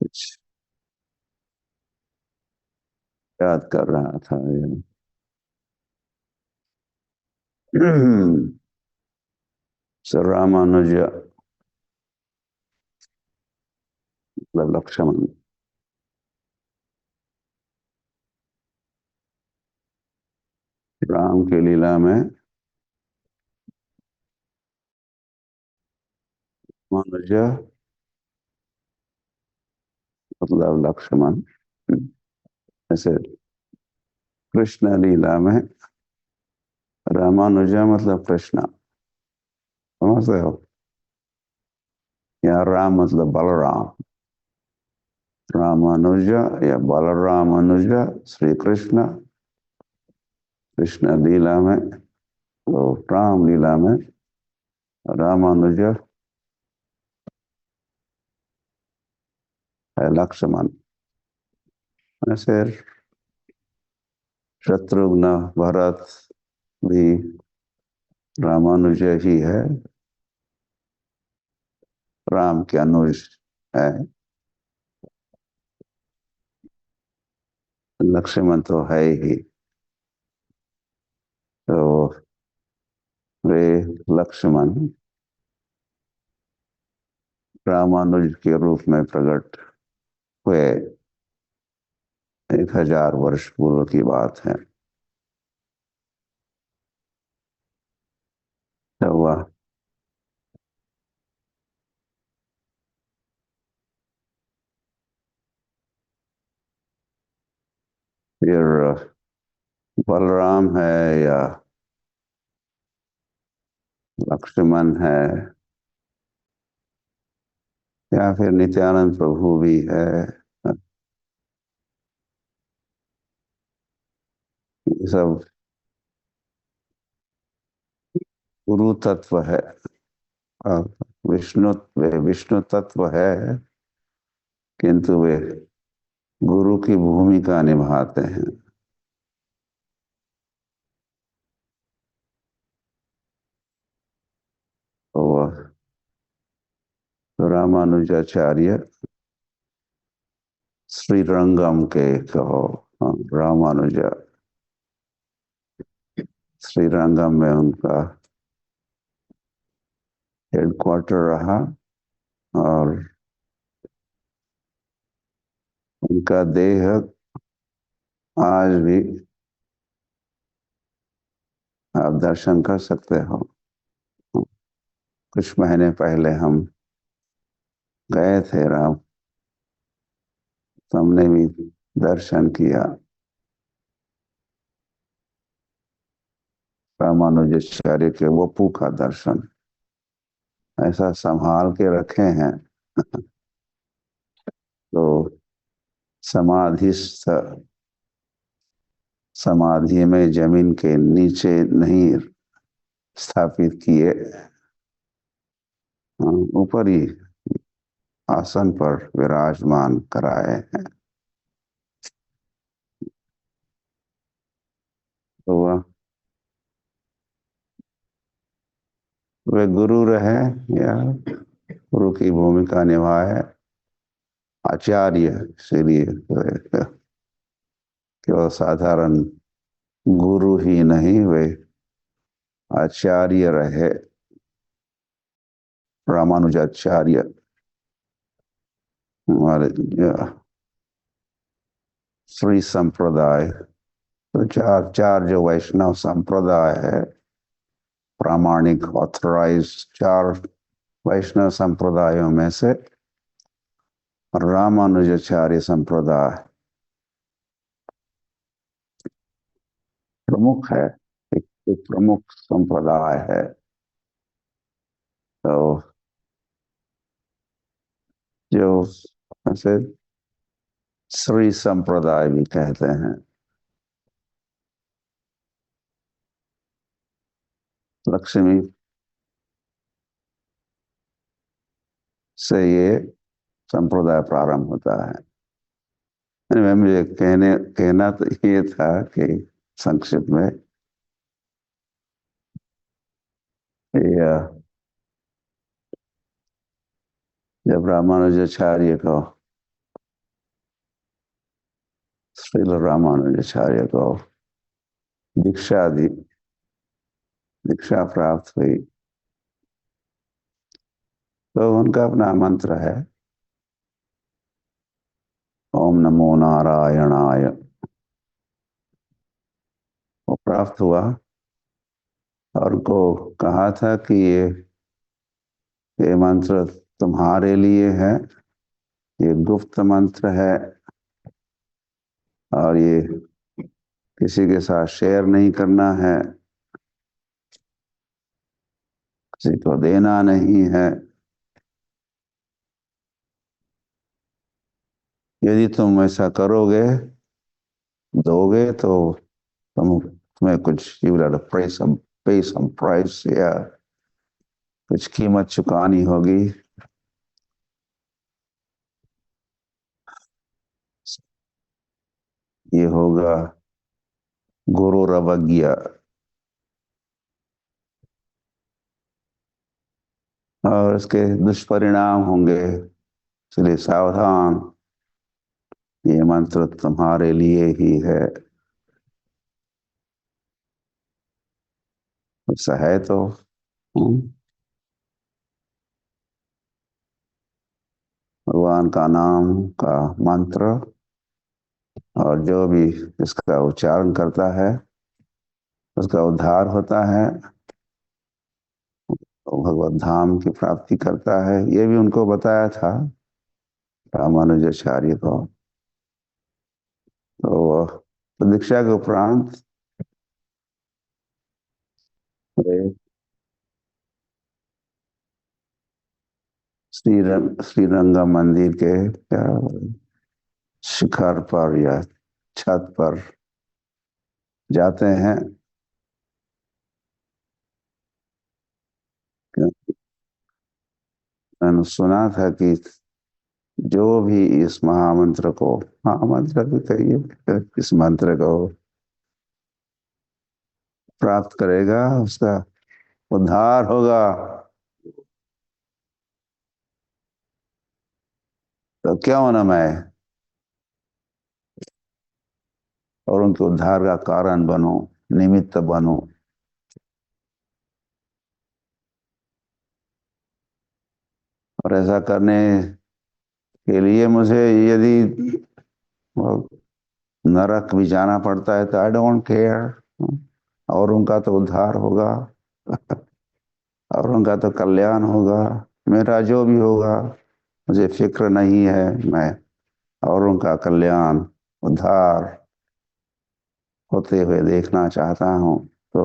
कुछ याद कर रहा था ये। सो रामानुज मतलब लक्ष्मण। राम की लीला में मनुज मतलब लक्ष्मण। ऐसे कृष्ण लीला में रामानुजा मतलब कृष्ण। समझते हो? या राम मतलब बलराम। रामानुज या बलराम अनुज श्री कृष्ण। कृष्ण लीला में तो राम लीला में रामानुज है लक्ष्मण। ऐसे शत्रुघ्न भरत भी रामानुज ही है। राम के अनुज है। लक्ष्मण तो है ही। तो वे लक्ष्मण रामानुज के रूप में प्रकट हुए 1000 वर्ष पूर्व की बात है। तो वह फिर बलराम है या लक्ष्मण है या फिर नित्यानंद प्रभु भी है। ये सब गुरु तत्व है। और वे विष्णु तत्व है, किंतु वे गुरु की भूमिका निभाते हैं। तो वह रामानुजाचार्य श्रीरंगम के कहो। हाँ, रामानुजा श्रीरंगम में उनका हेडक्वार्टर रहा। और उनका देह आज भी आप दर्शन कर सकते हो। कुछ महीने पहले हम गए थे राम, तो हमने भी दर्शन किया। रामानुजाचार्य के वपू का दर्शन ऐसा संभाल के रखे हैं। तो समाधिस्थ समाधि में जमीन के नीचे नहीं स्थापित किए, ऊपर ही आसन पर विराजमान कराए हैं। तो वे गुरु रहे या गुरु की भूमिका निभाए। आचार्य इसलिए केवल साधारण गुरु ही नहीं, वे आचार्य रहे। रामानुजाचार्य हमारे श्री संप्रदाय, तो चार चार जो वैष्णव संप्रदाय है, प्रामाणिक ऑथराइज चार वैष्णव संप्रदायों में से रामानुजाचार्य संप्रदाय प्रमुख है। एक प्रमुख संप्रदाय है। तो जो ऐसे श्री संप्रदाय भी कहते हैं। लक्ष्मी से ये संप्रदाय प्रारंभ होता है। मुझे कहना तो ये था कि संक्षिप्त में ये जब रामानुजाचार्य को श्रील रामानुजाचार्य को दीक्षा दी, दीक्षा प्राप्त हुई। तो उनका अपना मंत्र है, ओम नमो नारायणाय। वो प्राप्त हुआ और उनको कहा था कि ये मंत्र तुम्हारे लिए है, ये गुप्त मंत्र है और ये किसी के साथ शेयर नहीं करना है, किसी को देना नहीं है। यदि तुम ऐसा करोगे, दोगे तो तुम्हें कुछ you will pay some price, या कुछ कीमत चुकानी होगी। ये होगा गुरुरवज्ञा, और इसके दुष्परिणाम होंगे, इसलिए सावधान। ये मंत्र तुम्हारे लिए ही है। ऐसा है तो भगवान का नाम का मंत्र, और जो भी इसका उच्चारण करता है उसका उद्धार होता है, वो भगवत धाम की प्राप्ति करता है। ये भी उनको बताया था रामानुजाचार्य को। तो दीक्षा के उपरांत वे श्रीरंगम मंदिर के शिखर पर या छत पर जाते हैं। मैंने सुना था कि जो भी इस महामंत्र को, महामंत्र भी कहिए, इस मंत्र को प्राप्त करेगा उसका उद्धार होगा। तो क्यों न मैं और उनके उद्धार का कारण बनूं, निमित्त बनूं। और ऐसा करने के लिए मुझे यदि नरक भी जाना पड़ता है तो आई डोंट केयर। और उनका तो उद्धार होगा और उनका तो कल्याण होगा। मेरा जो भी होगा मुझे फिक्र नहीं है। मैं और उनका कल्याण, उद्धार होते हुए देखना चाहता हूँ। तो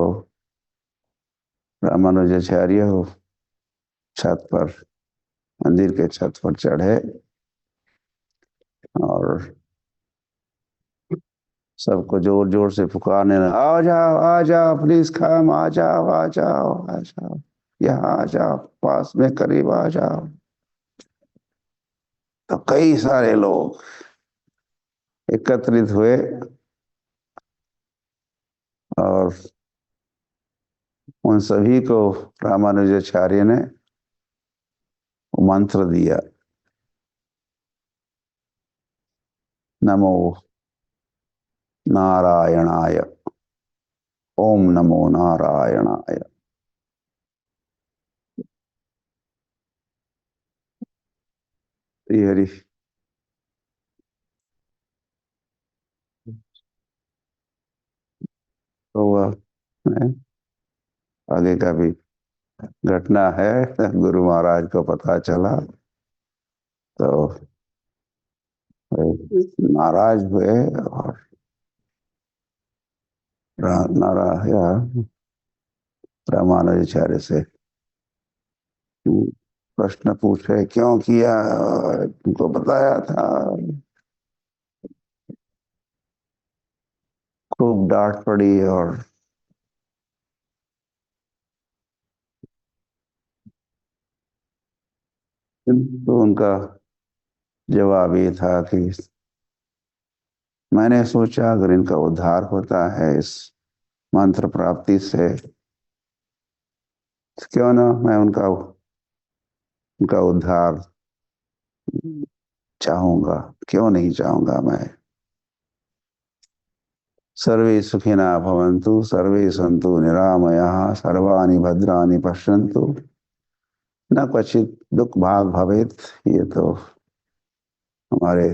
रामानुजाचार्य छत पर, मंदिर के छत पर चढ़े और सबको जोर जोर से पुकारने लगा, आ जाओ प्लीज कम, आ जाओ आ जाओ आ जाओ, यहाँ आ जाओ, पास में करीब आ जाओ। तो कई सारे लोग एकत्रित हुए और उन सभी को रामानुजाचार्य ने मंत्र दिया, नमो नारायणाय, ओम नमो नारायणाय। हरि तो वह आगे का भी घटना है। गुरु महाराज को पता चला तो नाराज हुए और नारायण रामानुजाचार्य से प्रश्न पूछे, क्यों किया, तुमको बताया था। खूब डांट पड़ी और तो उनका जवाब ये था कि मैंने सोचा अगर इनका उद्धार होता है इस मंत्र प्राप्ति से, तो क्यों ना मैं उनका उनका उद्धार चाहूंगा, क्यों नहीं चाहूंगा मैं। सर्वे सुखिना भवन्तु, सर्वे सन्तु निरामयाः, सर्वाणि भद्राणि पश्यन्तु, न क्वचित दुख भाग भवेत। ये तो हमारे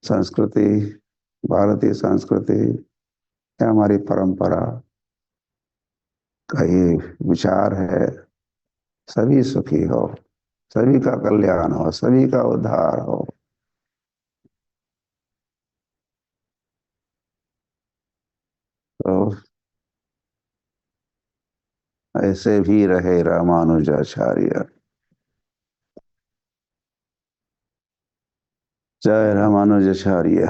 संस्कृति, भारतीय संस्कृति या हमारी परंपरा का ये विचार है। सभी सुखी हो, सभी का कल्याण हो, सभी का उद्धार हो। तो ऐसे भी रहे रामानुजाचार्य। जय रामानुजाचार्य।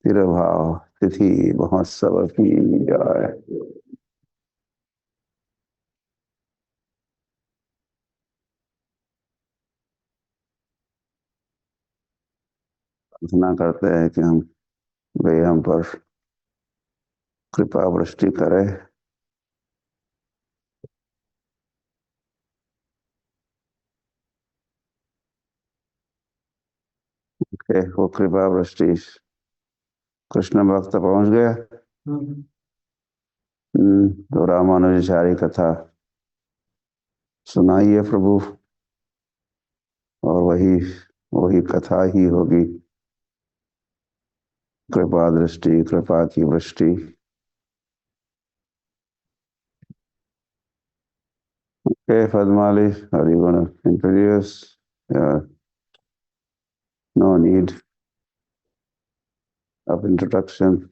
तिरुभाव तिथि महोत्सव की जय। प्रार्थना करते हैं कि वे हम पर कृपा वृष्टि करे। वो कृपा वृष्टि कृष्ण भक्त पहुंच गया। तो रामानुजाचार्य कथा सुनाइए प्रभु, और वही वही कथा ही होगी। कृपा दृष्टि, कृपा की वृष्टि। Okay, Padmali, are you going to introduce? No need of introduction.